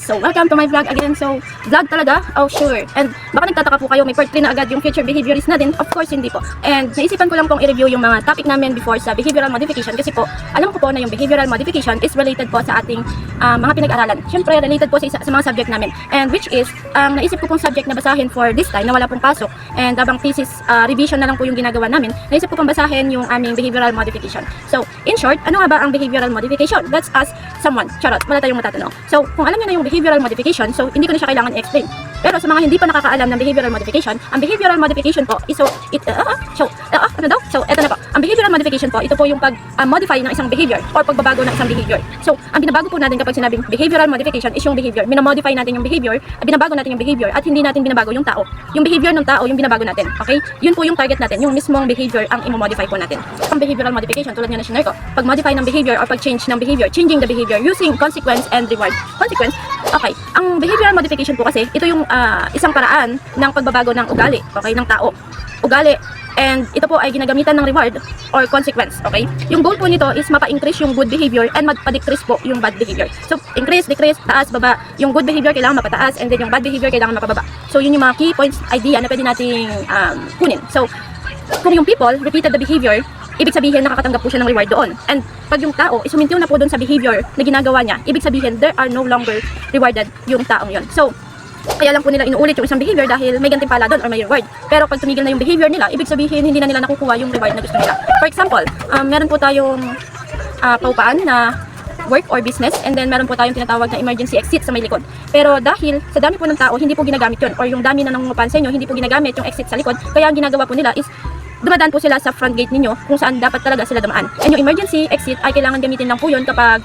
guys! So, welcome to my vlog again. So, vlog talaga? Oh, sure. And baka nagtataka po kayo, may part 3 na agad yung future behaviorist natin. Of course, hindi po. And naisipan ko lang pong i-review yung mga topic namin before sa behavioral modification kasi po, alam ko po na yung behavioral modification is related po sa ating mga pinag-aralan. Siyempre, related po sa mga subject namin. And which is, naisip ko pong subject na basahin for this time na wala pong pasok. And habang thesis revision na lang po yung ginagawa namin, naisip ko pong basahin yung aming behavioral modification. So, in short, ano nga ba ang behavioral modification? Let's ask someone. Charot, wala tayong matatanong. So, kung alam niyo na yung behavioral modification, so hindi ko na siya kailangan i-explain. Pero sa mga hindi pa nakakaalam ng behavioral modification, ang behavioral modification po is eto na po. Ang behavioral modification po, ito po yung pag-modify ng isang behavior or pagbabago ng isang behavior. So, ang binabago po natin kapag sinabing behavioral modification is yung behavior. Minamodify natin yung behavior, binabago natin yung behavior at hindi natin binabago yung tao. Yung behavior ng tao yung binabago natin. Okay? Yun po yung target natin, yung mismong behavior ang i-modify po natin. Ang behavioral modification, tulad nga na shinare ko, pag-modify ng behavior or pag-change ng behavior, changing the behavior using consequence and reward. Consequence, okay. Ang behavioral modification po kasi, ito yung isang paraan ng pagbabago ng ugali, okay, ng tao. Ugali, and ito po ay ginagamitan ng reward or consequence, okay? Yung goal po nito is mapa-increase yung good behavior and magpa-decrease po yung bad behavior. So, increase, decrease, taas, baba. Yung good behavior kailangan mapataas and then yung bad behavior kailangan mapababa. So, yun yung mga key points, idea na pwede nating kunin. So, kung yung people repeated the behavior, ibig sabihin nakakatanggap po siya ng reward doon. And pag yung tao is huminto na po doon sa behavior na ginagawa niya, ibig sabihin there are no longer rewarded yung taong yon. So, kaya lang po nila inuulit yung isang behavior dahil may gantimpala doon or may reward. Pero pag tumigil na yung behavior nila, ibig sabihin hindi na nila nakukuha yung reward na gusto nila. For example, meron po tayong paupaan na work or business and then meron po tayong tinatawag na emergency exit sa may likod. Pero dahil sa dami po ng tao, hindi po ginagamit yun or yung dami na nangungupahan sa inyo, hindi po ginagamit yung exit sa likod. Kaya ang ginagawa po nila is dumadaan po sila sa front gate ninyo kung saan dapat talaga sila dumaan. And yung emergency exit ay kailangan gamitin lang po yun kapag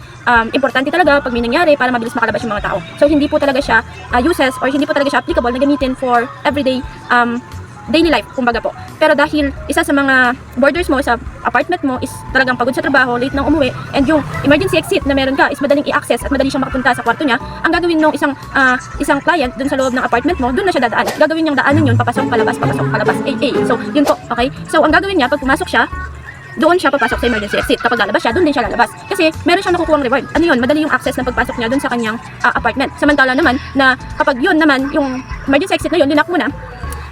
importante talaga pag may nangyari para mabilis makalabas yung mga tao. So hindi po talaga siya uses or hindi po talaga siya applicable na gamitin for everyday daily life, kumbaga po. Pero dahil isa sa mga borders mo sa apartment mo is talagang pagod sa trabaho, late nang umuwi, and yung emergency exit na meron ka is madaling i-access at madali siyang makapunta sa kwarto niya, ang gagawin ng isang client dun sa loob ng apartment mo, dun na siya dadaan. Gagawin niyang daanan yun, papasok, palabas, AA. So, yun po, okay? So, ang gagawin niya, pag pumasok siya, doon siya papasok sa emergency exit. Kapag lalabas siya, doon din siya lalabas. Kasi meron siyang nakukuhang reward. Ano yun? Madali yung access ng pagpasok niya doon sa kanyang apartment. Samantala naman, na kapag yun naman, yung emergency exit na yun, linak mo na,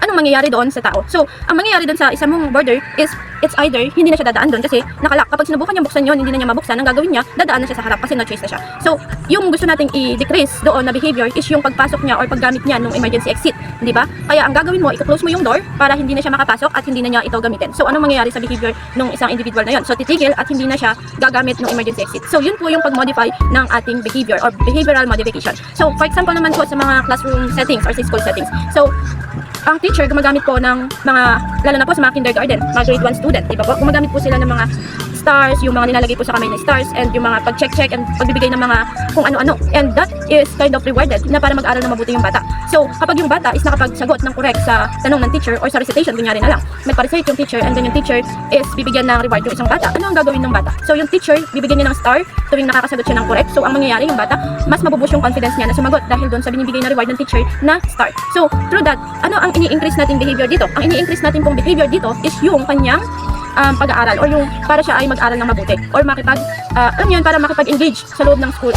anong mangyayari doon sa tao? So, ang mangyayari doon sa isang mong border is, it's either hindi na siya dadaan doon kasi nakalak. Kapag sinubukan niya buksan yun, hindi na niya mabuksan, ang gagawin niya, dadaan na siya sa harap kasi no choice na siya. So, yung gusto nating i-decrease doon na behavior is yung pagpasok niya or paggamit niya ng emergency exit. Di ba? Kaya ang gagawin mo, i-close mo yung door para hindi na siya makapasok at hindi na niya ito gamitin. So, anong mangyayari sa behavior ng isang individual na yun? So, titigil at hindi na siya gagamit ng emergency exit. So, yun po yung pag-modify ng ating behavior or behavioral modification. So, for example naman po sa mga classroom settings or sa school settings. So, ang teacher gumagamit po ng mga, lalo na po sa mga kindergarten, mga grade 1 student, di ba po? Gumagamit po sila ng mga stars, yung mga nilalagay po sa kamay na stars, and yung mga pag-check and pagbibigay ng mga kung ano-ano. And that is kind of rewarded na para mag-aral na mabuti yung bata. So, kapag yung bata is nakapagsagot ng correct sa tanong ng teacher or sa recitation, kunyari na lang, nagpa-recite yung teacher and then yung teacher is bibigyan ng reward yung isang bata. Ano ang gagawin ng bata? So, yung teacher, bibigyan niya ng star tuwing nakakasagot siya ng correct. So, ang mangyayari yung bata, mas mabuboost yung confidence niya na sumagot dahil doon sa binibigay na reward ng teacher na star. So, through that, ano ang ini-increase nating behavior dito? Ang ini-increase natin pong behavior dito is yung kanyang pag-aaral or yung para siya ay mag-aral ng mabuti or para makipag-engage sa loob ng school.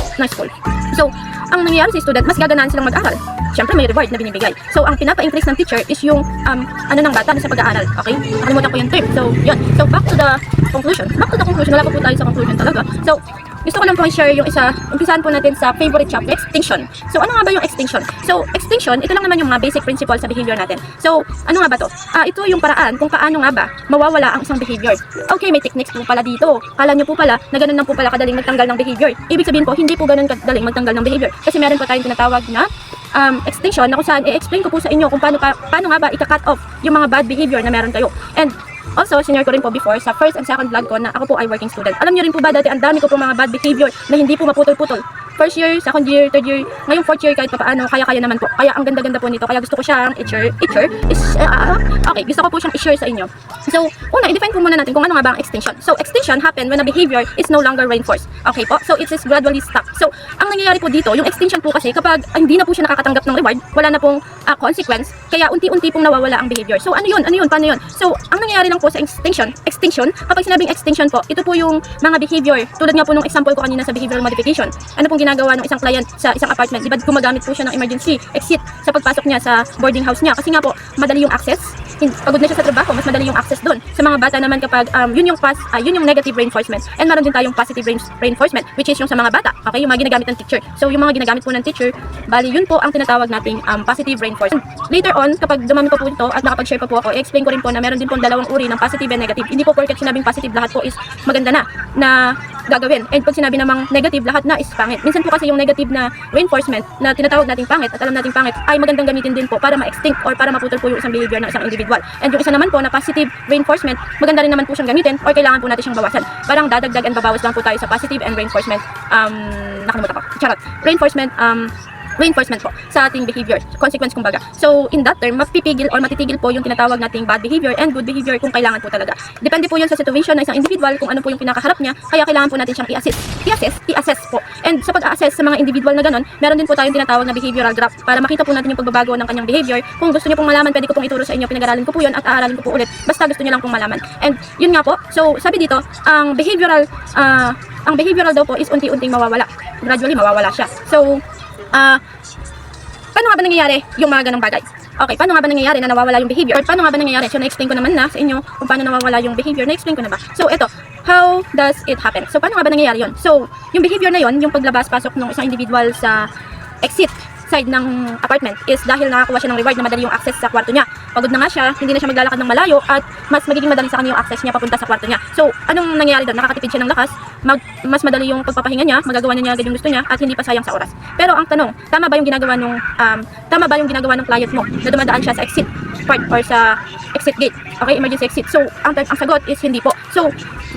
So, ang nangyayari sa student, mas gaganaan silang mag-aral. Siyempre, may reward na binibigay. So, ang pinapa-increase ng teacher is yung ng bata sa pag-aaral. Okay? Nakalimutan ko yung term. So, yun. So, back to the conclusion. Wala pa po tayo sa conclusion talaga. So, gusto ko lang pong i-share yung umpisahan po natin sa favorite chapter, extinction. So, ano nga ba yung extinction? So, extinction, ito lang naman yung mga basic principle sa behavior natin. So, ano nga ba to? Ito yung paraan kung paano nga ba mawawala ang isang behavior. Okay, may techniques po pala dito. Kala nyo po pala na ganun lang po pala kadaling magtanggal ng behavior. Ibig sabihin po, hindi po ganun kadaling magtanggal ng behavior. Kasi meron po tayong tinatawag na extinction na kung saan i-explain ko po sa inyo kung paano nga ba ika-cut off yung mga bad behavior na meron kayo. And also, senior ko rin po before sa first and second vlog ko na ako po ay working student. Alam niyo rin po ba dati ang dami ko po mga bad behavior na hindi po maputol-putol. First year, second year, third year, ngayong fourth year kahit papaano, kaya-kaya naman po. Kaya ang ganda-ganda po nito. Kaya gusto ko siyang okay, gusto ko po siyang i-share sa inyo. So, una, i-define po muna natin kung ano nga ba ang extinction. So, extinction happen when a behavior is no longer reinforced. Okay po? So, it is gradually stopped. So, ang nangyayari po dito, yung extinction po kasi kapag hindi na po siya nakakatanggap ng reward, wala na pong consequence, kaya unti-unti pong nawawala ang behavior. So, ano yun? Paano yun? So, ang nangyayari lang po sa extinction, kapag sinabing extinction po, ito po yung mga behavior, tulad nga po nung example ko kanina sa behavioral modification. Ano pong ginagawa ng isang client sa isang apartment. Di ba gumagamit po siya ng emergency exit sa pagpasok niya sa boarding house niya. Kasi nga po, madali yung access. Pagod na siya sa trabaho, mas madali yung access doon. Sa mga bata naman kapag yun yung negative reinforcement. And meron din tayong positive reinforcement, which is yung sa mga bata. Okay, yung mga ginagamit ng teacher. So yung mga ginagamit po ng teacher, bali yun po ang tinatawag nating positive reinforcement. Later on, kapag dumami pa po ito at nakapag-share pa po ako, i-explain ko rin po na meron din po dalawang uri ng positive and negative. Hindi po porket sinabing positive lahat po is maganda na gagawin. And pag sinabi namang negative, lahat na is pangit. Minsan po kasi yung negative na reinforcement na tinatawag nating pangit at alam nating pangit ay magandang gamitin din po para ma-extinct or para maputol po yung isang behavior ng isang individual. And yung isa naman po na positive reinforcement, maganda rin naman po siyang gamitin or kailangan po natin siyang bawasan. Parang dadagdag and babawas lang po tayo sa positive and reinforcement. Nakalimutan ko. Charot. Reinforcement po sa ating behavior, consequence kumbaga. So, in that term, mapipigil or matitigil po yung tinatawag nating bad behavior and good behavior kung kailangan po talaga. Depende po yun sa situation ng isang individual kung ano po yung pinakaharap niya, kaya kailangan po natin siyang i-assess po. And sa pag-assess sa mga individual na ganon, meron din po tayong tinatawag na behavioral graph para makita po natin yung pagbabago ng kanyang behavior. Kung gusto niyo pong malaman, pwede ko pong ituro sa inyo, pinag-aralin ko po yun at aaralin ko po ulit. Basta gusto niyo lang pong malaman. And yun nga po, so sabi dito, ang behavioral daw po is unti-unting mawawala. Gradually mawawala siya. So, paano nga ba nangyayari yung mga ganong bagay? Okay, paano nga ba nangyayari na nawawala yung behavior? Or paano nga ba nangyayari? So, na-explain ko naman na sa inyo kung paano nawawala yung behavior. Na-explain ko na ba? So, ito, how does it happen? So, paano nga ba nangyayari yun? So, yung behavior na yun, yung paglabas-pasok ng isang individual sa exit side ng apartment is dahil nakakuha siya ng reward na madali yung access sa kwarto niya. Pagod na nga siya, hindi na siya maglalakad ng malayo at mas magiging madali sa kanya yung access niya papunta sa kwarto niya. So, anong nangyayari doon? Nakakatipid siya ng lakas, mas madali yung pagpapahinga niya, magagawa niya agad yung gusto niya at hindi pa sayang sa oras. Pero ang tanong, tama ba yung ginagawa ng client mo na dumadaan siya sa exit part or sa exit gate? Okay, emergency exit. So, ang sagot is hindi po. So,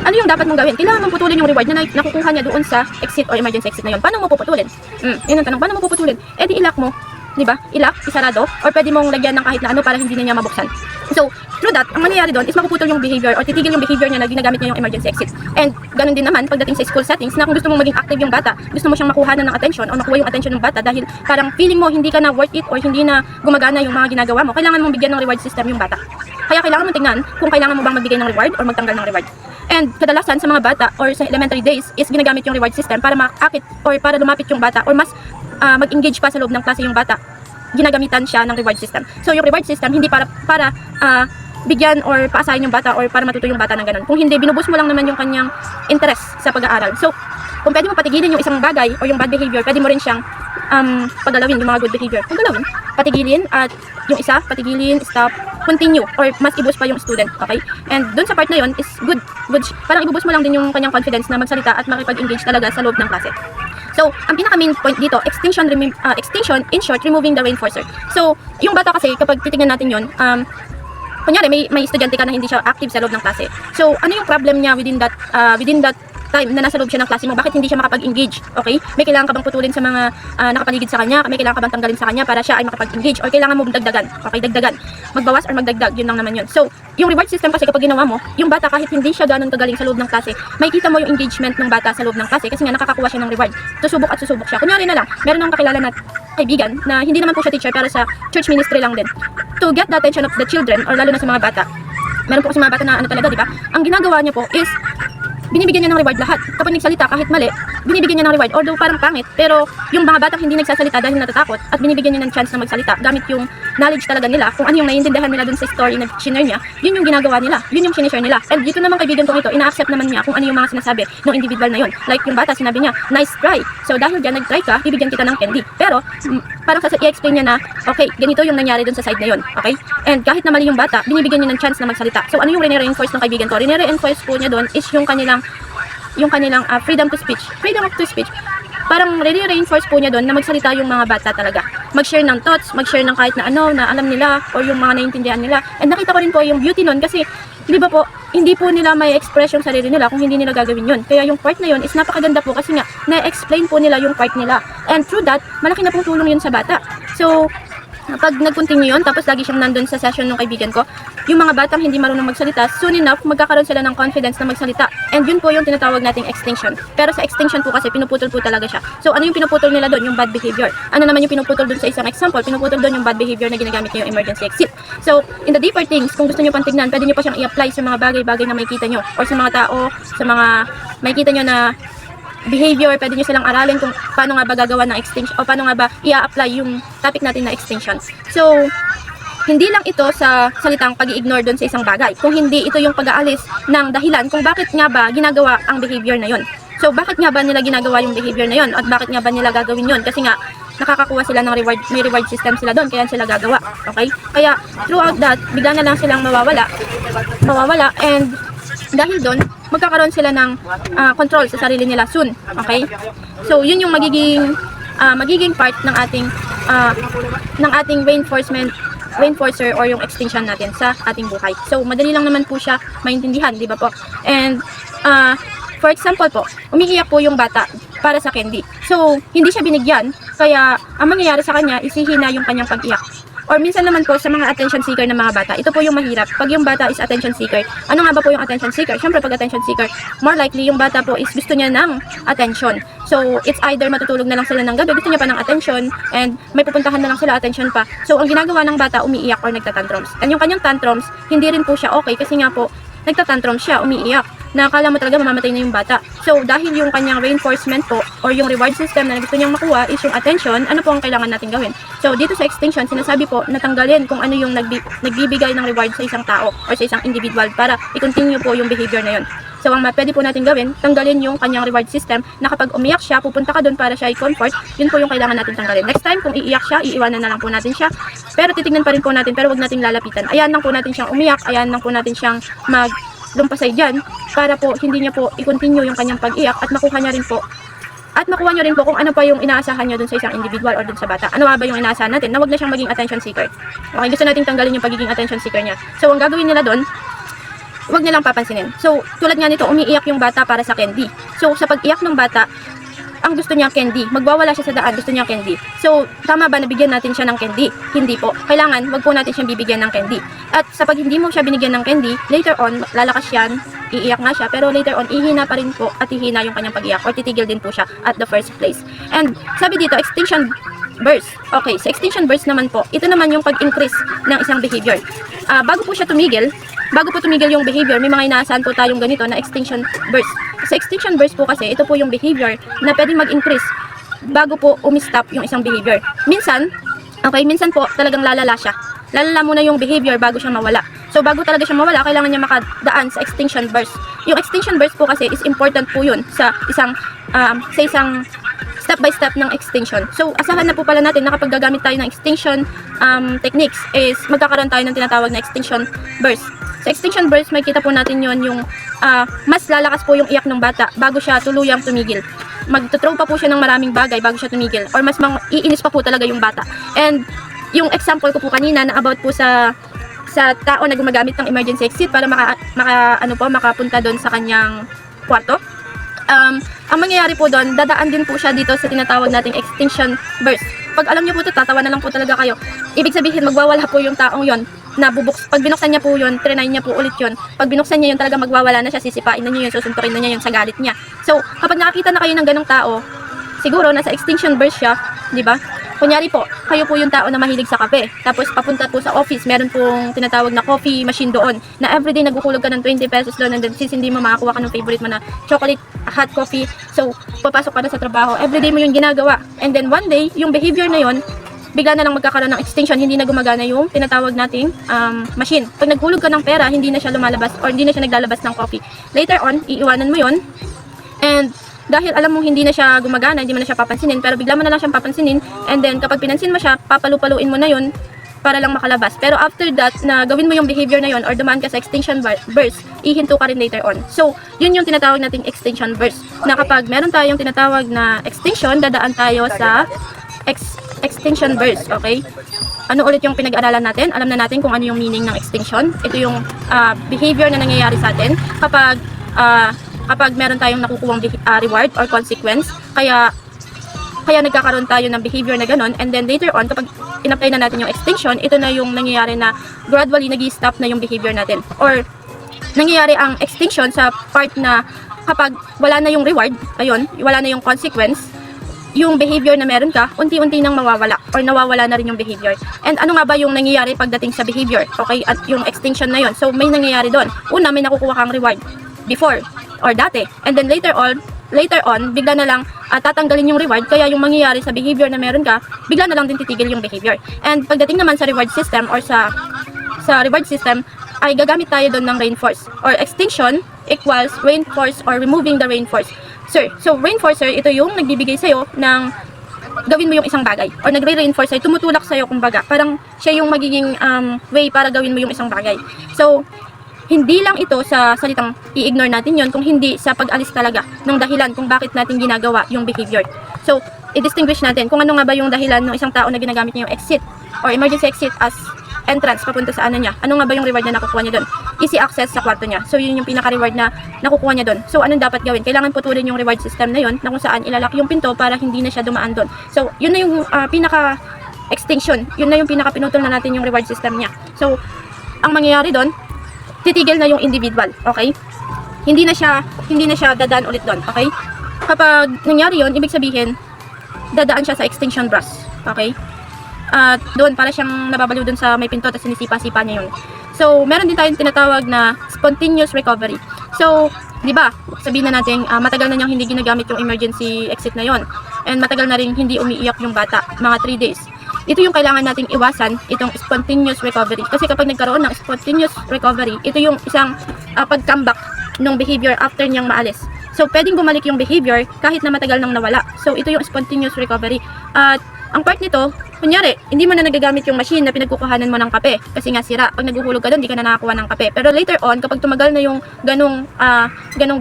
ano yung dapat mong gawin? Kailangan mong putulin yung reward na nakukuha niya doon sa exit or emergency exit na yun. Paano mo puputulin? Yun ang tanong. Paano mo puputulin? Eh di ilak mo, di ba? Ilak, isarado, or pwede mong lagyan ng kahit na ano para hindi na niya mabuksan. So, through that, ang mangyayari doon is mapuputol yung behavior or titigil yung behavior niya na ginagamit niya yung emergency exit. And ganun din naman pagdating sa school settings na kung gusto mong maging active yung bata, gusto mo siyang makuha ng attention o makuha yung attention ng bata dahil parang feeling mo hindi ka na worth it or hindi na gumagana yung mga ginagawa mo, kailangan mong bigyan ng reward system yung bata. Kaya kailangan mong tingnan kung kailangan mo bang magbigay ng reward or magtanggal ng reward. And kadalasan sa mga bata or sa elementary days is ginagamit yung reward system para maakit or para lumapit yung bata or mas mag-engage pa sa loob ng klase yung bata. Ginagamitan siya ng reward system. So yung reward system hindi para bigyan or paasahin yung bata or para matuto yung bata ng ganun. Kung hindi, binubus mo lang naman yung kanyang interest sa pag-aaral. So, kung pwede mo patigilin yung isang bagay or yung bad behavior, pwede mo rin siyang pagalawin yung mga good behavior. Pagalawin, patigilin at yung isa, patigilin, stop, continue, or mas i-boost pa yung student, okay? And dun sa part na yun is good, parang i-boost mo lang din yung kanyang confidence na magsalita at makipag-engage talaga sa loob ng klase. So, ang pinaka main point dito, extinction, in short, removing the reinforcer. So, yung bata kasi, kapag titignan natin yun, kunyari may estudyante ka na hindi siya active sa loob ng klase. So, ano yung problem niya within that time na nasa loob siya ng klase mo? Bakit hindi siya makapag-engage? Okay? May kailangan ka bang putulin sa mga nakapaligid sa kanya? May kailangan ka bang tanggalin sa kanya para siya ay makapag-engage? Or kailangan mo dagdagan? Okay, dagdagan. Magbawas or magdagdag, yun lang naman yun. So, yung reward system kasi kapag ginawa mo, yung bata kahit hindi siya ganun kagaling sa loob ng klase, makikita mo yung engagement ng bata sa loob ng klase kasi nga nakakakuha siya ng reward. Susubok at susubok siya. Kunyari na lang, meron akong kakilala na kaibigan na hindi naman po siya teacher pero sa church ministry lang din. To get the attention of the children or lalo na sa mga bata. Meron po kasi mga bata na ano talaga, di ba? Ang ginagawa niya po is binibigyan niya ng reward lahat. Kapag nagsalita kahit mali, binibigyan niya ng reward. Although parang pangit, pero yung mga batang hindi nagsasalita dahil natatakot at binibigyan niya ng chance na magsalita gamit yung knowledge talaga nila, kung ano yung naiintindihan nila dun sa story na shinare niya, yun yung ginagawa nila, yun yung sinishare nila. And dito naman kaibigan kong ito, ina-accept naman niya kung ano yung mga sinasabi ng individual na yun. Like yung bata, sinabi niya, nice try. So dahil dyan, nag-try ka, bibigyan kita ng candy. Pero parang i-explain niya na, okay, ganito yung nangyari dun sa side na yun. Okay? And kahit na mali yung bata, binibigyan niya ng chance na magsalita. So ano yung reinforce ng kaibigan ko? Reinforce po niya dun is yung kanilang freedom to speech. Freedom of to speech. Parang reinforce po niya doon na magsalita yung mga bata talaga. Mag-share ng thoughts, mag-share ng kahit na ano, na alam nila, or yung mga naiintindihan nila. And nakita ko rin po yung beauty nun kasi, di ba po, hindi po nila may express yung sarili nila kung hindi nila gagawin yun. Kaya yung part na yun is napakaganda po kasi nga, na-explain po nila yung part nila. And through that, malaki na pong tulong yun sa bata. So, pag nag-continue yun, tapos lagi siyang nandun sa session ng kaibigan ko, yung mga batang hindi marunong magsalita, soon enough, magkakaroon sila ng confidence na magsalita. And yun po yung tinatawag nating extinction. Pero sa extinction po kasi, pinuputol po talaga siya. So, ano yung pinuputol nila doon? Yung bad behavior. Ano naman yung pinuputol doon sa isang example? Pinuputol doon yung bad behavior na ginagamit niyo yung emergency exit. So, in the deeper things, kung gusto niyo pang tignan, pwede niyo pa siyang i-apply sa mga bagay-bagay na makikita niyo. Or sa mga tao, sa mga makikita niyo na behavior, pwede nyo silang aralin kung paano nga ba gagawa ng extinction o paano nga ba i-apply yung topic natin na extinction. So, hindi lang ito sa salitang pag-i-ignore doon sa isang bagay, kung hindi ito yung pag-aalis ng dahilan kung bakit nga ba ginagawa ang behavior na yon. So, bakit nga ba nila ginagawa yung behavior na yon at bakit nga ba nila gagawin yon? Kasi nga, nakakakuha sila ng reward, may reward system sila doon, kaya sila gagawa. Okay? Kaya, throughout that, bigla na lang silang mawawala, and dahil doon, magkakaroon sila ng control sa sarili nila soon. Okay? So, yun yung magiging part ng ating reinforcer or yung extinction natin sa ating buhay. So, madali lang naman po siya maintindihan, di ba po? And, for example po, umiiyak po yung bata para sa candy. So, hindi siya binigyan, kaya ang mangyayari sa kanya is hihina yung kanyang pag-iyak. Or minsan naman po sa mga attention seeker ng mga bata, ito po yung mahirap. Pag yung bata is attention seeker, ano nga ba po yung attention seeker? Siyempre pag attention seeker, more likely yung bata po is gusto niya ng attention. So it's either matutulog na lang sila ng gabi, gusto niya pa ng attention, and may pupuntahan na lang sila, attention pa. So ang ginagawa ng bata, umiiyak or nagtatantrums. And yung kanyang tantrums, hindi rin po siya okay kasi nga po, nagtatantrums siya, umiiyak. Nakakala mo talaga mamamatay na yung bata. So, dahil yung kanyang reinforcement po or yung reward system na gusto niyang makuha is yung attention, ano po ang kailangan natin gawin? So, dito sa extinction, sinasabi po natanggalin kung ano yung nagbibigay ng reward sa isang tao or sa isang individual para i-continue po yung behavior na yun. So, ang pwede po natin gawin, tanggalin yung kanyang reward system na kapag umiyak siya, pupunta ka doon para siya i-comfort, yun po yung kailangan natin tanggalin. Next time, kung iiyak siya, iiwanan na lang po natin siya. Pero titignan pa rin po natin, pero wag nating lalapitan. Ayan lang po natin siyang umiyak, ayan lang po natin siyang lumpasay dyan para po hindi niya po i-continue yung kanyang pag-iyak at makuha niya rin po kung ano pa yung inaasahan niya dun sa isang individual or dun sa bata. Ano nga ba yung inaasahan natin? Na wag na siyang maging attention seeker. Okay, gusto nating tanggalin yung pagiging attention seeker niya. So, ang gagawin nila dun, wag nilang papansinin. So, tulad nga nito, umiiyak yung bata para sa candy. So, sa pag-iyak ng bata, ang gusto niya candy. Magwawala siya sa daan, gusto niya candy. So, tama ba na bigyan natin siya ng candy? Hindi po. Kailangan, wag po natin siyang bibigyan ng candy. At sa pag hindi mo siya binigyan ng candy, later on, lalakas yan, iiyak nga siya, pero later on, ihina pa rin po at ihina yung kanyang pag-iyak or titigil din po siya at the first place. And sabi dito, extinction burst. Okay, sa extinction burst naman po, ito naman yung pag-increase ng isang behavior. Bago po tumigil yung behavior, may mga inaasahan po tayong ganito na extinction burst. Sa extinction burst po kasi, ito po yung behavior na pwedeng mag-increase bago po umistop yung isang behavior. Minsan po talagang lalala siya. Lalala muna yung behavior bago siya mawala. So bago talaga siya mawala, kailangan niya makadaan sa extinction burst. Yung extinction burst po kasi is important po yun sa isang step by step ng extinction. So asahan na po pala natin na kapag gagamit tayo ng extinction techniques is magkakaroon tayo ng tinatawag na extinction burst. Sa extinction burst, may kita po natin yon yung mas lalakas po yung iyak ng bata bago siya tuluyang tumigil. Magtuthrow pa po siya ng maraming bagay bago siya tumigil or mas iinis pa po talaga yung bata. And yung example ko po kanina na about po sa tao na gumagamit ng emergency exit para makapunta doon sa kanyang kwarto. Ang mangyayari po doon, dadaan din po siya dito sa tinatawag nating extinction burst. Pag alam niyo po ito, tatawa na lang po talaga kayo. Ibig sabihin, magwawala po yung taong yon na pag binuksan niya po yun, trinay niya po ulit yun. Pag binuksan niya yun, talaga magwawala na siya, sisipain na niya yun, susuntukin na niya yun sa galit niya. So, kapag nakakita na kayo ng ganong tao, siguro nasa extinction burst siya, di ba? Kunyari po, kayo po yung tao na mahilig sa kape. Tapos papunta po sa office, meron pong tinatawag na coffee machine doon. Na everyday nagkukulog ka ng 20 pesos doon and then since hindi mo makakuha ka ng favorite mo na chocolate hot coffee. So, papasok ka na sa trabaho. Everyday mo yung ginagawa. And then one day, yung behavior na yon bigla na lang magkakaroon ng extinction, hindi na gumagana yung tinatawag nating machine. Pag naghulog ka ng pera, hindi na siya lumalabas or hindi na siya naglalabas ng coffee. Later on, iiwanan mo yon. And dahil alam mong hindi na siya gumagana, hindi mo na siya papansinin, pero bigla mo na lang siyang papansinin, and then kapag pinansin mo siya, papalupaluin mo na yun para lang makalabas. Pero after that, na gawin mo yung behavior na yun or dumaan ka sa extinction burst, ihinto ka rin later on. So, yun yung tinatawag nating extinction burst. Na kapag meron tayong tinatawag na extinction, dadaan tayo sa extinction burst, okay? Ano ulit yung pinag-aralan natin? Alam na natin kung ano yung meaning ng extinction. Ito yung behavior na nangyayari sa atin kapag meron tayong nakukuhang reward or consequence, kaya nagkakaroon tayo ng behavior na ganon, and then later on, kapag in-apply na natin yung extinction, ito na yung nangyayari na gradually nag-stop na yung behavior natin. Or, nangyayari ang extinction sa part na kapag wala na yung reward, ayun, wala na yung consequence, yung behavior na meron ka, unti-unti nang mawawala or nawawala na rin yung behavior. And ano nga ba yung nangyayari pagdating sa behavior? Okay, at yung extinction na yon. So, may nangyayari doon. Una, may nakukuha kang reward before or dati. And then later on, later on, bigla na lang tatanggalin yung reward, kaya yung mangyayari sa behavior na meron ka, bigla na lang din titigil yung behavior. And pagdating naman sa reward system or sa reward system, ay gagamit tayo doon ng reinforce or extinction equals reinforce or removing the reinforce. So reinforcer, ito yung nagbibigay sa'yo ng gawin mo yung isang bagay or nagre-reinforce sa'yo, tumutulak sa'yo kumbaga. Parang siya yung magiging way para gawin mo yung isang bagay. So, hindi lang ito sa salitang i-ignore natin yon, kung hindi sa pag-alis talaga ng dahilan kung bakit natin ginagawa yung behavior. So, i-distinguish natin kung ano nga ba yung dahilan ng isang tao na ginagamit niya yung exit or emergency exit as entrance papunta sa ano niya. Ano nga ba yung reward na nakukuha niya doon? Easy access sa kwarto niya. So, yun yung pinaka-reward na nakukuha niya doon. So, anong dapat gawin? Kailangan putulin yung reward system na yun na kung saan ilalak yung pinto para hindi na siya dumaan doon. So, yun na yung pinaka-extinction. Yun na yung pinaka-pinutol na natin yung reward system niya. So, ang mangyayari doon, titigil na yung individual, okay? Hindi na siya dadaan ulit doon, okay? Kapag nangyari yon, ibig sabihin dadaan siya sa extinction brush, okay? At doon para siyang nababaliw doon sa may pinto tapos sinisipa-sipa niya yun. So, meron din tayong tinatawag na spontaneous recovery. So, di ba? Sabihin na natin matagal na niyang hindi ginagamit yung emergency exit na yon. And matagal na rin hindi umiiyak yung bata, mga 3 days. Ito yung kailangan nating iwasan, itong spontaneous recovery. Kasi kapag nagkaroon ng spontaneous recovery, ito yung isang pag-comeback ng behavior after niyang maalis. So, pwedeng bumalik yung behavior kahit na matagal nang nawala. So, ito yung spontaneous recovery. At ang part nito, kunyari, hindi mo na nagagamit yung machine na pinagkukuhanan mo ng kape kasi nga sira. Pag naguhulog ka doon, hindi ka na nakakuha ng kape. Pero later on, kapag tumagal na yung ganong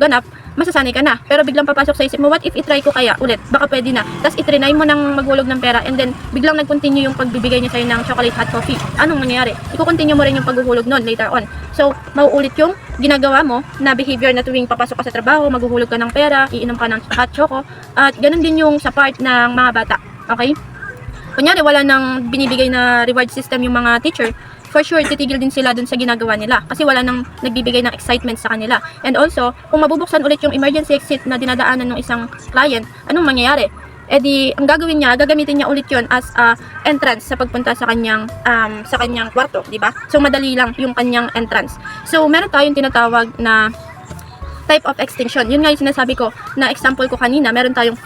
ganap, masasanay ka na. Pero biglang papasok sa isip mo, what if itry ko kaya ulit? Baka pwede na. Tapos itrinay mo ng maghulog ng pera and then biglang nag-continue yung pagbibigay niya sa'yo ng chocolate hot coffee. Anong mangyayari? Iko-continue mo rin yung paghuhulog nun later on. So, mauulit yung ginagawa mo na behavior na tuwing papasok ka sa trabaho, maghuhulog ka ng pera, iinom ka ng hot choco, at ganun din yung sa part ng mga bata. Okay? Kunyari, wala nang binibigay na reward system yung mga teacher, for sure, titigil din sila dun sa ginagawa nila kasi wala nang nagbibigay ng excitement sa kanila. And also, kung mabubuksan ulit yung emergency exit na dinadaanan ng isang client, anong mangyayari? Eh di, ang gagawin niya, gagamitin niya ulit yon as entrance sa pagpunta sa kanyang kwarto, di ba? So, madali lang yung kanyang entrance. So, meron tayong tinatawag na type of extinction. Yun nga yung sinasabi ko na example ko kanina, meron tayong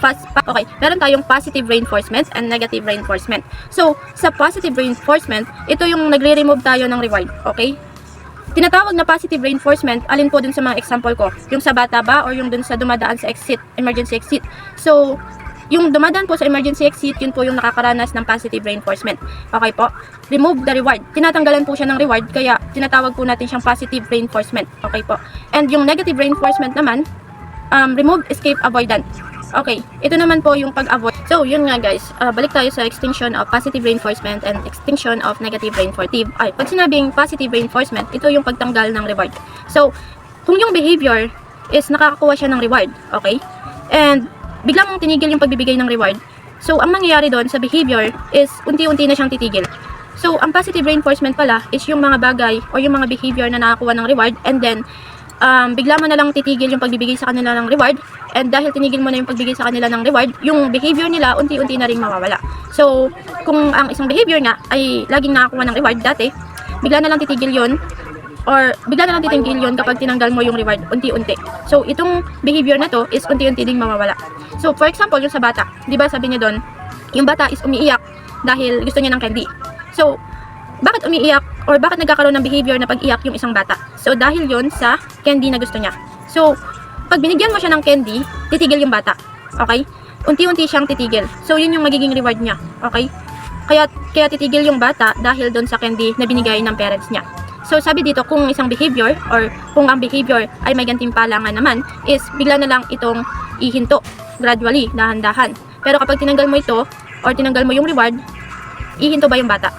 positive reinforcement and negative reinforcement. So, sa positive reinforcement, ito yung nagre-remove tayo ng reward, okay? Tinatawag na positive reinforcement, alin po dun sa mga example ko? Yung sa bata ba or yung dun sa dumadaan sa exit, emergency exit? So, yung dumadaan po sa emergency exit, yun po yung nakakaranas ng positive reinforcement. Okay po? Remove the reward. Tinatanggalan po siya ng reward, kaya tinatawag po natin siyang positive reinforcement. Okay po? And yung negative reinforcement naman, remove, escape, avoidant. Okay, ito naman po yung pag-avoid. So, yun nga guys, balik tayo sa extinction of positive reinforcement and extinction of negative reinforcement. Ay, pag sinabing positive reinforcement, ito yung pagtanggal ng reward. So, kung yung behavior is nakakakuha siya ng reward, okay? And biglang tinigil yung pagbibigay ng reward. So, ang mangyayari doon sa behavior is unti-unti na siyang titigil. So, ang positive reinforcement pala is yung mga bagay o yung mga behavior na nakakuha ng reward and then bigla mo na lang titigil yung pagbibigay sa kanila ng reward and dahil tinigil mo na yung pagbigay sa kanila ng reward, yung behavior nila unti-unti na rin mawawala. So, kung ang isang behavior nga ay laging nakakuha ng reward dati, bigla na lang titigil yun or bigla na lang titigil yun kapag tinanggal mo yung reward unti-unti. So, itong behavior na to is unti-unti ding mawawala. So, for example, yung sa bata, di ba sabi niya doon, yung bata is umiiyak dahil gusto niya ng candy. So, bakit umiiyak or bakit nagkakaroon ng behavior na pag-iyak yung isang bata? So, dahil yon sa candy na gusto niya. So, pag binigyan mo siya ng candy, titigil yung bata. Okay? Unti-unti siyang titigil. So, yun yung magiging reward niya. Okay? Kaya titigil yung bata dahil doon sa candy na binigay ng parents niya. So, sabi dito, kung isang behavior or kung ang behavior ay may gantimpala nga naman, is bigla na lang itong ihinto gradually, dahan-dahan. Pero kapag tinanggal mo ito or tinanggal mo yung reward, ihinto ba yung bata?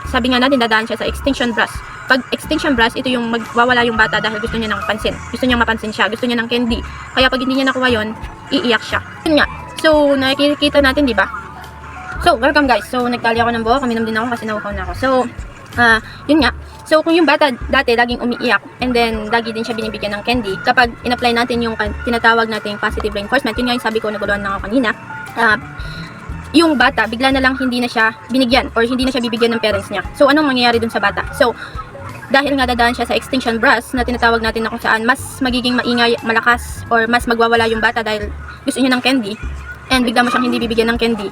Sabi nga natin, dadaan siya sa extinction brush. Pag extinction brush, ito yung magwawala yung bata dahil gusto niya ng pansin. Gusto niya mapansin siya, gusto niya ng candy. Kaya pag hindi niya nakuha yon, iiyak siya. Yun nga. So, nakikita natin, di ba? So, welcome guys. So, nagtali ako ng buhok. Kaminom din ako kasi nauhaw na ako. So, yun nga. So, kung yung bata dati laging umiiyak and then lagi din siya binibigyan ng candy, kapag in-apply natin yung tinatawag nating positive reinforcement, yun nga yung sabi ko, naguluhan na ako kanina, yung bata, bigla na lang hindi na siya binigyan or hindi na siya bibigyan ng parents niya. So, anong mangyayari dun sa bata? So, dahil nga dadaan siya sa extinction brush na tinatawag natin na kung saan mas magiging maingay, malakas, or mas magwawala yung bata dahil gusto niya ng candy and bigla mo siyang hindi bibigyan ng candy.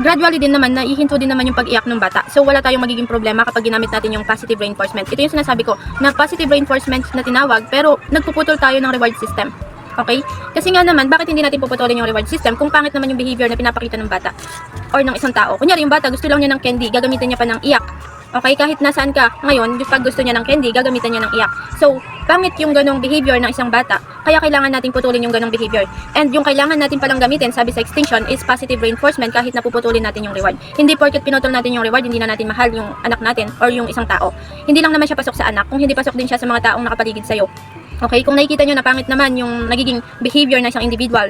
Gradually din naman, naihinto din naman yung pag-iyak ng bata. So wala tayong magiging problema kapag ginamit natin yung positive reinforcement. Ito yung sinasabi ko na positive reinforcement na tinawag pero nagpuputol tayo ng reward system. Okay? Kasi nga naman, bakit hindi natin puputulin yung reward system kung pangit naman yung behavior na pinapakita ng bata or ng isang tao? Kunyari yung bata gusto lang niya ng candy, gagamitin niya pa ng iyak. Okay, kahit nasaan ka ngayon, pag gusto niya ng candy, gagamitan niya ng iyak. So, pangit yung ganong behavior ng isang bata, kaya kailangan natin putulin yung ganong behavior. And yung kailangan natin palang gamitin, sabi sa extinction, is positive reinforcement kahit napuputulin natin yung reward. Hindi porket pinutol natin yung reward, hindi na natin mahal yung anak natin or yung isang tao. Hindi lang naman siya pasok sa anak, kung hindi pasok din siya sa mga taong nakapaligid sa'yo. Okay, kung nakikita nyo na pangit naman yung nagiging behavior ng isang individual,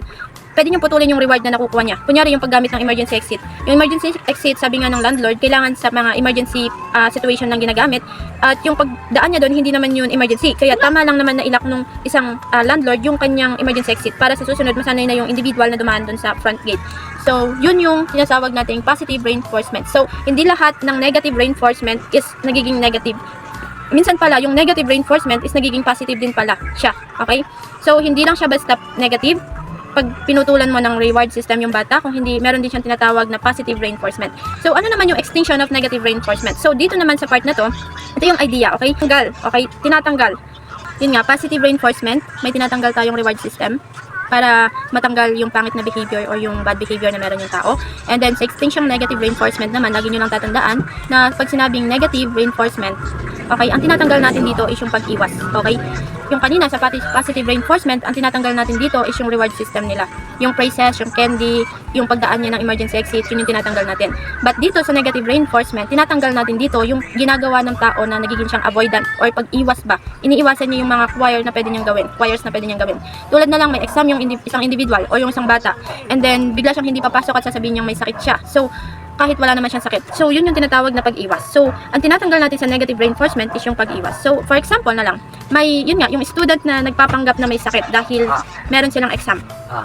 pwede nyo putulin yung reward na nakukuha niya. Kunyari yung paggamit ng emergency exit. Yung emergency exit, sabi nga ng landlord, kailangan sa mga emergency situation lang ginagamit. At yung pagdaan niya doon, hindi naman yun emergency. Kaya tama lang naman na ilak nung isang landlord yung kanyang emergency exit para sa susunod masanay na yung individual na dumaan doon sa front gate. So, yun yung sinasawag nating positive reinforcement. So, hindi lahat ng negative reinforcement is nagiging negative. Minsan pala, yung negative reinforcement is nagiging positive din pala siya. Okay? So, hindi lang siya basta negative pag pinutulan mo ng reward system yung bata, kung hindi, meron din siyang tinatawag na positive reinforcement. So, ano naman yung extinction of negative reinforcement? So, dito naman sa part na to, ito yung idea, okay? Tanggal, okay? Tinatanggal. Yun nga, positive reinforcement, may tinatanggal tayong reward system para matanggal yung pangit na behavior or yung bad behavior na meron yung tao. And then, sa extinction negative reinforcement naman, lagi nyo lang tatandaan na pag sinabing negative reinforcement, okay, ang tinatanggal natin dito is yung pag-iwas, okay? Yung kanina sa positive reinforcement, ang tinatanggal natin dito is yung reward system nila. Yung praises, yung candy, yung pagdaan niya ng emergency exit, yun yung tinatanggal natin. But dito sa negative reinforcement, tinatanggal natin dito yung ginagawa ng tao na nagiging siyang avoidant or pag-iwas ba. Iniiwasan niya yung mga choirs na pwede niyang gawin. Tulad na lang may exam yung isang individual o yung isang bata. And then bigla siyang hindi papasok at sasabihin niyang may sakit siya. So, kahit wala naman siyang sakit. So, yun yung tinatawag na pag-iwas. So, ang tinatanggal natin sa negative reinforcement is yung pag-iwas. So, for example na lang, yun nga, yung student na nagpapanggap na may sakit dahil meron silang exam.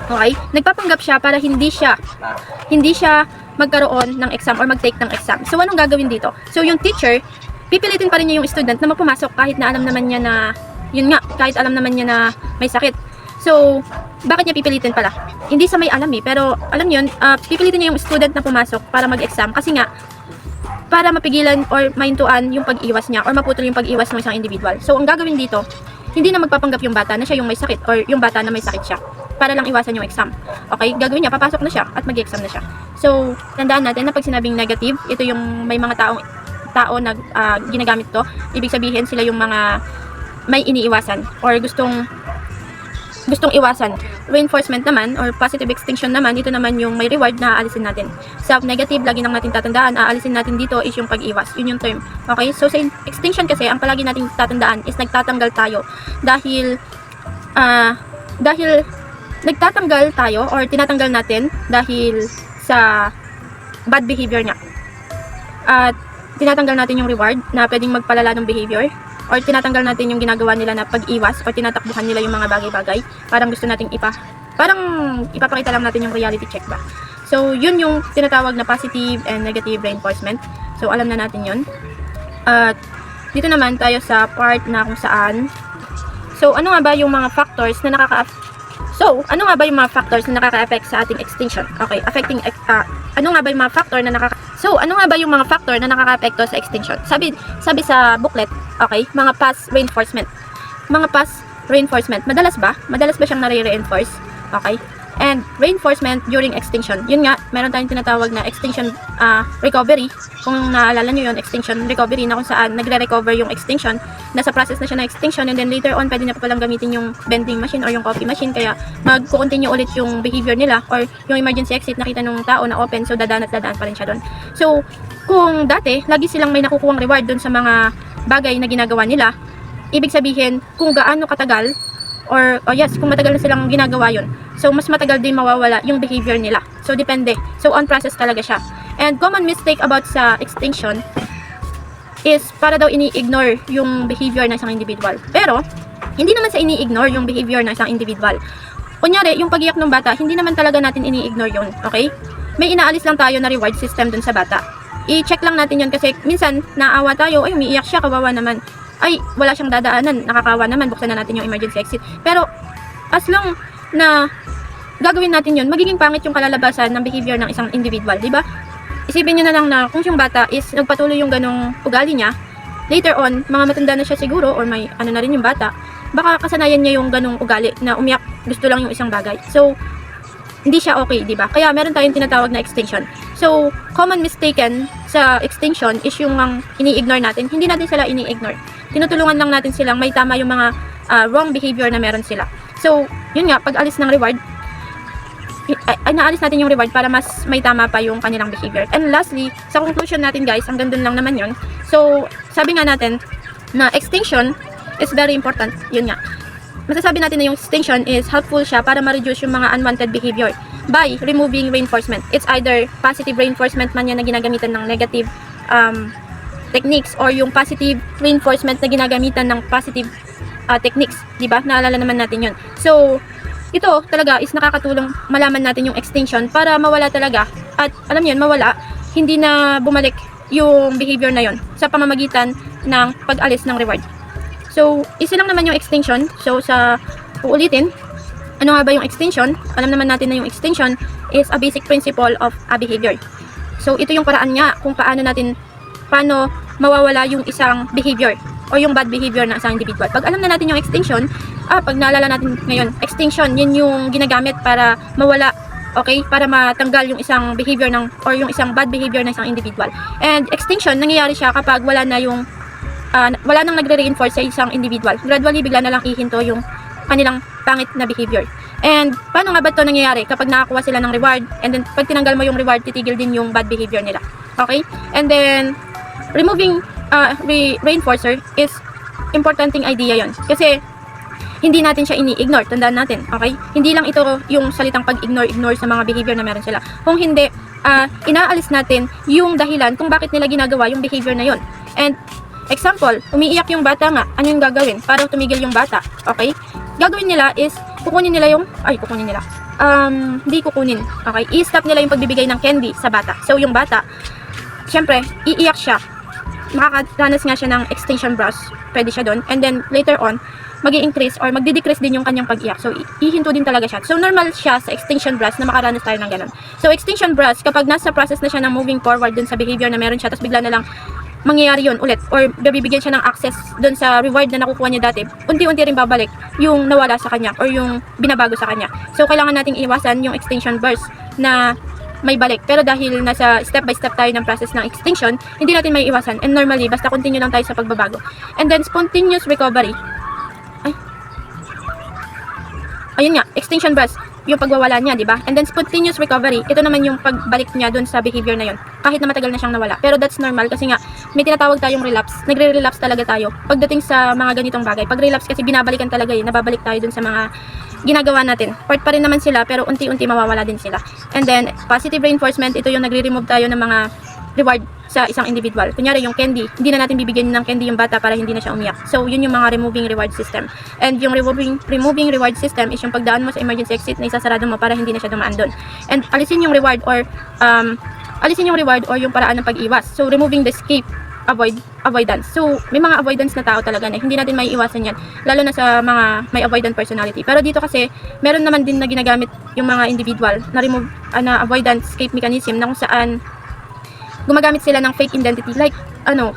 Okay? Nagpapanggap siya para hindi siya magkaroon ng exam or mag-take ng exam. So, anong gagawin dito? So, yung teacher, pipilitin pa rin niya yung student na magpumasok kahit na alam naman niya na, yun nga, kahit alam naman niya na may sakit. So, bakit niya pipilitin pala? Hindi sa may alam pero alam yun, pipilitin niya yung student na pumasok para mag-exam kasi nga, para mapigilan or maintuan yung pag-iwas niya or maputol yung pag-iwas ng isang individual. So, ang gagawin dito, hindi na magpapanggap yung bata na siya yung may sakit or yung bata na may sakit siya para lang iwasan yung exam. Okay, gagawin niya, papasok na siya at mag-exam na siya. So, tandaan natin na pag sinabing negative, ito yung may mga tao na ginagamit to. Ibig sabihin sila yung mga may iniiwasan or gustong iwasan. Reinforcement naman or positive extinction naman, ito naman yung may reward na aalisin natin. Sa negative, lagi nang natin tatandaan, aalisin natin dito is yung pag-iwas. Yun yung term. Okay? So sa extinction kasi, ang palagi natin tatandaan is nagtatanggal tayo dahil nagtatanggal tayo or tinatanggal natin dahil sa bad behavior niya. At tinatanggal natin yung reward na pwedeng magpalala ng behavior. Or tinatanggal natin yung ginagawa nila na pag-iwas or tinatakbuhan nila yung mga bagay-bagay. Parang gusto nating ipapakita lang natin yung reality check ba. So, yun yung tinatawag na positive and negative reinforcement. So, alam na natin yun. At dito naman tayo sa part na kung saan. So, ano nga ba yung mga factors na nakaka-affect sa ating extinction? Okay, ano nga ba yung mga factor na nakaka-apekto sa extinction? Sabi sa booklet, okay, mga past reinforcement. Madalas ba siyang nare-reinforce? Okay? And reinforcement during extinction. Yun nga, meron tayong tinatawag na extinction recovery. Kung naalala nyo yun, extinction recovery na kung saan nagre-recover yung extinction. Nasa process na siya ng extinction and then later on, pwede na pa palang gamitin yung vending machine or yung coffee machine. Kaya mag-continue ulit yung behavior nila or yung emergency exit nakita ng tao na open. So, dadaan pa rin siya doon. So, kung dati, lagi silang may nakukuhang reward doon sa mga bagay na ginagawa nila, ibig sabihin, kung gaano katagal kung matagal na silang ginagawa yun. So, mas matagal din mawawala yung behavior nila. So, depende. So, on process talaga siya. And common mistake about sa extinction is para daw ini-ignore yung behavior ng isang individual. Pero, hindi naman sa ini-ignore yung behavior ng isang individual. Kunyari, yung pag-iyak ng bata, hindi naman talaga natin ini-ignore yun. Okay? May inaalis lang tayo na reward system dun sa bata. i-check lang natin yun kasi minsan naawa tayo, ay umiiyak siya, kawawa naman. Ay, wala siyang dadaanan, nakakawa naman, buksan na natin yung emergency exit. Pero, as long na gagawin natin yun, magiging pangit yung kalalabasan ng behavior ng isang individual, di ba? Isipin nyo na lang na kung yung bata is nagpatuloy yung ganong ugali niya, later on, mga matanda na siya siguro, or may ano na rin yung bata, baka kasanayan niya yung ganong ugali na umiyak, gusto lang yung isang bagay. So, hindi siya okay, di ba? Kaya meron tayong tinatawag na extinction. So, common mistaken sa extinction is yung ini-ignore natin. Hindi natin sila ini-ignore. Tinutulungan lang natin silang may tama yung mga wrong behavior na meron sila. So, yun nga, pag alis ng reward, ay naalis natin yung reward para mas may tama pa yung kanilang behavior. And lastly, sa conclusion natin guys, hanggang dun lang naman yun. So, sabi nga natin na extinction is very important. Yun nga. Masasabi natin na yung extinction is helpful siya para ma-reduce yung mga unwanted behavior by removing reinforcement. It's either positive reinforcement man yan na ginagamitan ng negative techniques or yung positive reinforcement na ginagamitan ng positive techniques. Diba? Naalala naman natin yun. So, ito talaga is nakakatulong malaman natin yung extinction para mawala talaga at alam yun, mawala, hindi na bumalik yung behavior na yun sa pamamagitan ng pag-alis ng reward. So, isa lang naman yung extinction. So, sa uulitin, ano nga ba yung extinction? Alam naman natin na yung extinction is a basic principle of a behavior. So, ito yung paraan nga kung paano mawawala yung isang behavior o yung bad behavior ng isang individual. Pag alam na natin yung extinction, pag naalala natin ngayon, extinction, yun yung ginagamit para mawala, okay? Para matanggal yung isang behavior or yung isang bad behavior ng isang individual. And extinction, nangyayari siya kapag wala nang nagre-reinforce sa isang individual. Gradually, bigla na lang ihinto yung kanilang pangit na behavior. And paano nga ba ito nangyayari? Kapag nakakuha sila ng reward, and then pag tinanggal mo yung reward, titigil din yung bad behavior nila. Okay? And then, removing reinforcer is importanting idea yon. Kasi, hindi natin siya ini-ignore. Tandaan natin. Okay? Hindi lang ito yung salitang pag-ignore sa mga behavior na meron sila. Kung hindi, inaalis natin yung dahilan kung bakit nila ginagawa yung behavior na yon. And, example, umiiyak yung bata nga. Ano yung gagawin? Para tumigil yung bata. Okay? Gagawin nila is, hindi kukunin. Okay? I-stop nila yung pagbibigay ng candy sa bata. So, yung bata, syempre, iiyak siya. Makakaranas nga siya ng extinction brush. Pwede siya doon. And then, later on, mag-i-increase or magdi-decrease din yung kanyang pag-iyak. So, ihinto din talaga siya. So, normal siya sa extinction brush na makaranas tayo ng ganun. So, extinction brush, kapag nasa process na siya ng moving forward dun sa behavior na meron siya, tapos bigla na lang mangyayari yun ulit or bibigyan siya ng access dun sa reward na nakukuha niya dati, unti-unti rin babalik yung nawala sa kanya or yung binabago sa kanya. So, kailangan nating iwasan yung extinction burst na may balik. Pero dahil nasa step by step tayo ng process ng extinction, hindi natin may iwasan. And normally, basta continue lang tayo sa pagbabago. And then, spontaneous recovery. Ayun nga, extinction burst, yung pagwawala niya, di ba? And then spontaneous recovery, ito naman yung pagbalik niya dun sa behavior na yun. Kahit na matagal na siyang nawala. Pero that's normal kasi nga, may tinatawag tayong relapse. Nagre-relapse talaga tayo pagdating sa mga ganitong bagay. Pag relapse kasi binabalikan talaga nababalik tayo dun sa mga ginagawa natin. Part pa rin naman sila, pero unti-unti mawawala din sila. And then, positive reinforcement, ito yung nagre-remove tayo ng mga reward sa isang individual. Kunyari yung candy, hindi na natin bibigyan ng candy yung bata para hindi na siya umiyak. So, yun yung mga removing reward system. And yung removing reward system is yung pagdaan mo sa emergency exit na isasarado mo para hindi na siya dumaan doon. And alisin yung reward or yung paraan ng pag-iwas. So, removing the escape, avoidance. So, may mga avoidance na tao talaga na hindi natin maiiwasan yan. Lalo na sa mga may avoidant personality. Pero dito kasi, meron naman din na ginagamit yung mga individual na avoidance escape mechanism na kung saan gumagamit sila ng fake identity, like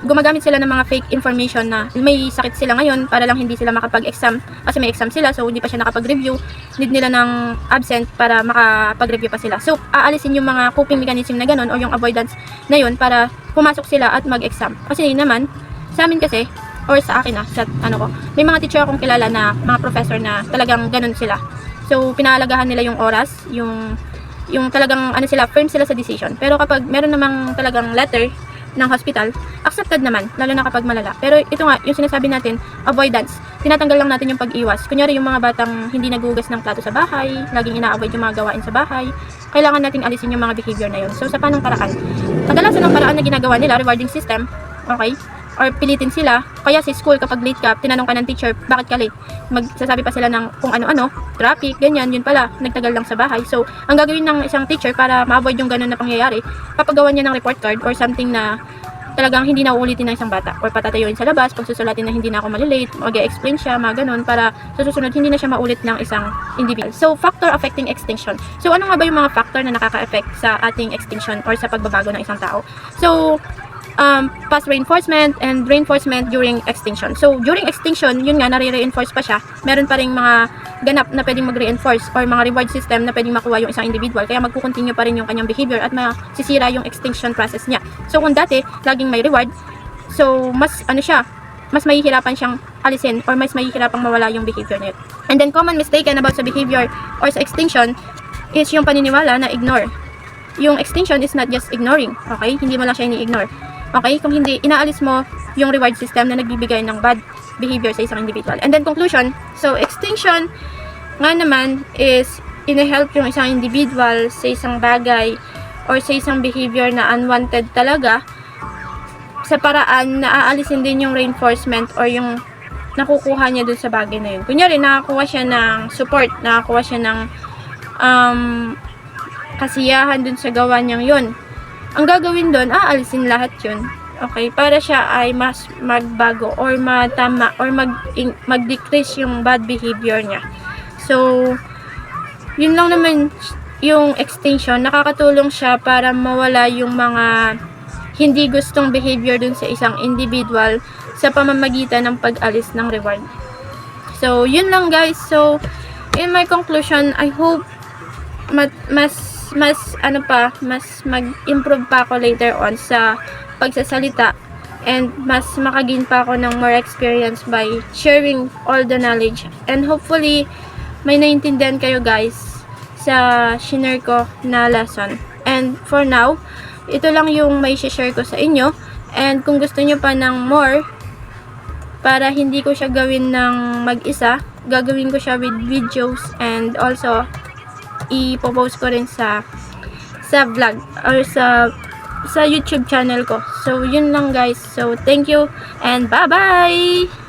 gumagamit sila ng mga fake information na may sakit sila ngayon para lang hindi sila makapag-exam kasi may exam sila, so hindi pa siya nakapag-review, need nila ng absent para makapag-review pa sila. So aalisin yung mga coping mechanism na ganun o yung avoidance na yun para pumasok sila at mag-exam. Kasi naman sa amin kasi or sa akin may mga teacher akong kilala na mga professor na talagang ganun sila. So pinaalagahan nila yung oras, yung talagang firm sila sa decision. Pero kapag meron namang talagang letter ng hospital, accepted naman, lalo na kapag malala. Pero ito nga, yung sinasabi natin, avoidance. Tinatanggal lang natin yung pag-iwas. Kunyari yung mga batang hindi nagugas ng plato sa bahay, laging ina-avoid yung mga gawain sa bahay, kailangan nating alisin yung mga behavior na yun. So sa panong paraan? Kadalasan ng paraan na ginagawa nila, rewarding system, okay? or pilitin sila. Kaya sa school, kapag late ka, tinanong ka ng teacher, bakit ka late? Magsasabi pa sila ng kung ano-ano, traffic, ganyan, yun pala, nagtagal lang sa bahay. So, ang gagawin ng isang teacher para ma-avoid yung ganun na pangyayari, papagawa niya ng report card or something na talagang hindi na uulitin ng isang bata or patatayuin sa labas, pag susulatin na hindi na ako malilate, mag-explain siya, mga ganun, para sa susunod hindi na siya maulit ng isang individual. So, factor affecting extinction. So, ano nga ba yung mga factor na nakaka-affect sa ating extinction or sa pagbabago ng isang tao? So, past reinforcement and reinforcement during extinction. So, during extinction, yun nga, nare-reinforce pa siya. Meron pa rin mga ganap na pwedeng mag-reinforce or mga reward system na pwedeng makuha yung isang individual. Kaya magkukontinue pa rin yung kanyang behavior at masisira yung extinction process niya. So, kung dati, laging may reward, so, mas mahihirapan siyang alisin or mas mahihirapang mawala yung behavior niya. And then, common mistaken about sa behavior or sa extinction is yung paniniwala na ignore. Yung extinction is not just ignoring, okay? Hindi mo lang siya ini-ignore. Okay? Kung hindi, inaalis mo yung reward system na nagbibigay ng bad behavior sa isang individual. And then, conclusion. So, extinction nga naman is ina-help yung isang individual sa isang bagay or sa isang behavior na unwanted talaga sa paraan na aalisin din yung reinforcement or yung nakukuha niya dun sa bagay na yun. Kunyari, nakakuha siya ng support, nakakuha siya ng kasiyahan dun sa gawa niyang yun. Ang gagawin doon, aalisin lahat yun. Okay? Para siya ay mas magbago or matama or mag-decrease yung bad behavior niya. So, yun lang naman yung extinction. Nakakatulong siya para mawala yung mga hindi gustong behavior dun sa isang individual sa pamamagitan ng pag-alis ng reward. So, yun lang guys. So, in my conclusion, I hope mas mag-improve pa ako later on sa pagsasalita and mas makagain pa ako ng more experience by sharing all the knowledge, and hopefully may naintindihan kayo guys sa shinare ko na lesson. And for now, ito lang yung may share ko sa inyo, and kung gusto nyo pa ng more para hindi ko siya gawin ng mag-isa, gagawin ko siya with videos, and also i-post ko rin sa vlog or sa YouTube channel ko. So, yun lang guys. So, thank you and bye-bye!